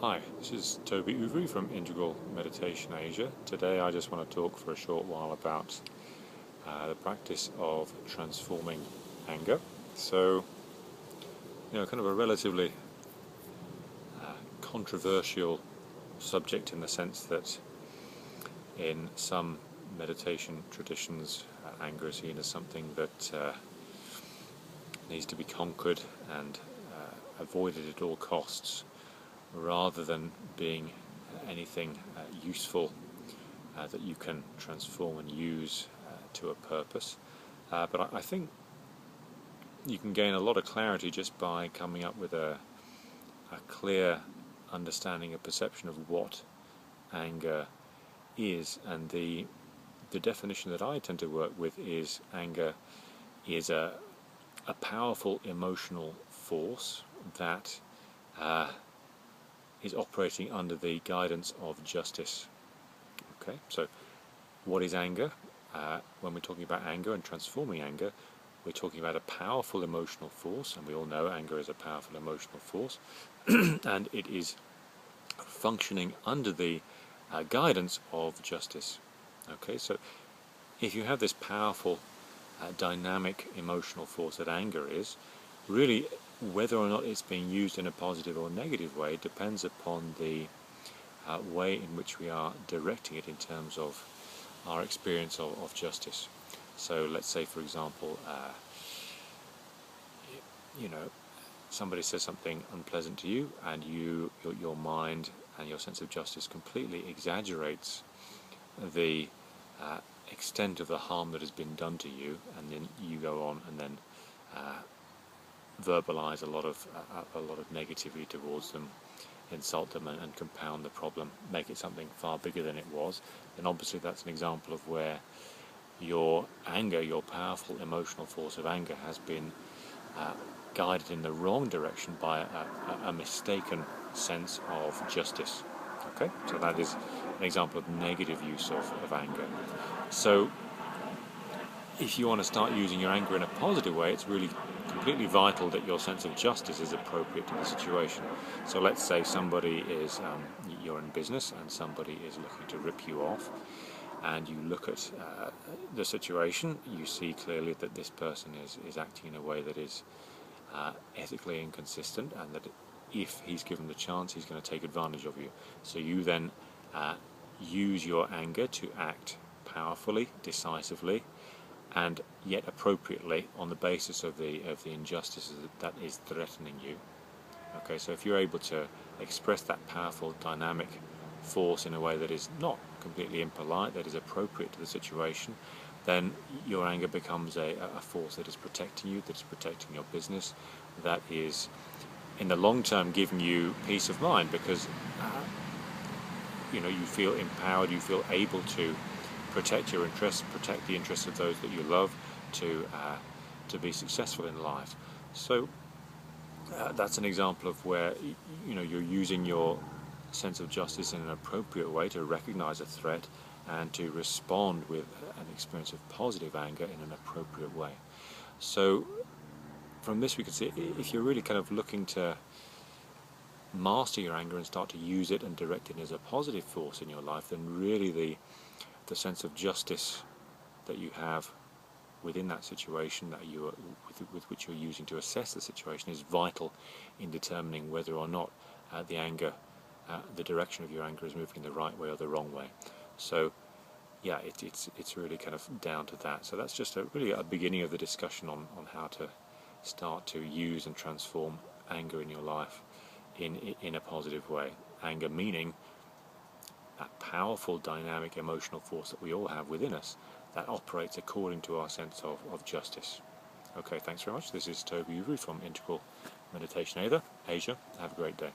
Hi, this is Toby from Integral Meditation Asia. Today I just want to talk for a short while about the practice of transforming anger. So, kind of a relatively controversial subject in the sense that in some meditation traditions, anger is seen as something that needs to be conquered and avoided at all costs, rather than being anything useful that you can transform and use to a purpose. But I think you can gain a lot of clarity just by coming up with a clear understanding and perception of what anger is. And the definition that I tend to work with is anger is a powerful emotional force that is operating under the guidance of justice. Okay, so what is anger? When we're talking about anger and transforming anger, we're talking about a powerful emotional force, and we all know anger is a powerful emotional force, and it is functioning under the guidance of justice. Okay, so if you have this powerful, dynamic emotional force that anger is, really whether or not it's being used in a positive or negative way depends upon the way in which we are directing it in terms of our experience of justice. So let's say, for example, somebody says something unpleasant to you, and your mind and your sense of justice completely exaggerates the extent of the harm that has been done to you, and then you go on and then verbalize a lot of negativity towards them, insult them, and compound the problem, make it something far bigger than it was. Then obviously that's an example of where your anger, your powerful emotional force of anger, has been guided in the wrong direction by a mistaken sense of justice. Okay, so that is an example of negative use of anger. So if you want to start using your anger in a positive way, it's really completely vital that your sense of justice is appropriate to the situation. So let's say somebody is, you're in business and somebody is looking to rip you off, and you look at the situation, you see clearly that this person is acting in a way that is ethically inconsistent, and that if he's given the chance, he's going to take advantage of you. So you then use your anger to act powerfully, decisively, and yet appropriately on the basis of the injustice that is threatening you. Okay, so if you're able to express that powerful, dynamic force in a way that is not completely impolite, that is appropriate to the situation, then your anger becomes a force that is protecting you, that is protecting your business, that is in the long term giving you peace of mind, because you feel empowered, you feel able to protect your interests, protect the interests of those that you love, to be successful in life. So that's an example of where you're using your sense of justice in an appropriate way to recognize a threat and to respond with an experience of positive anger in an appropriate way. So from this we can see, if you're really kind of looking to master your anger and start to use it and direct it as a positive force in your life, then really the sense of justice that you have within that situation, that you with which you're using to assess the situation, is vital in determining whether or not the direction of your anger is moving in the right way or the wrong way. So yeah, it's really kind of down to that. So that's just really a beginning of the discussion on how to start to use and transform anger in your life in a positive way. Anger meaning that powerful, dynamic, emotional force that we all have within us that operates according to our sense of justice. Okay, thanks very much. This is Toby from Integral Meditation Asia. Have a great day.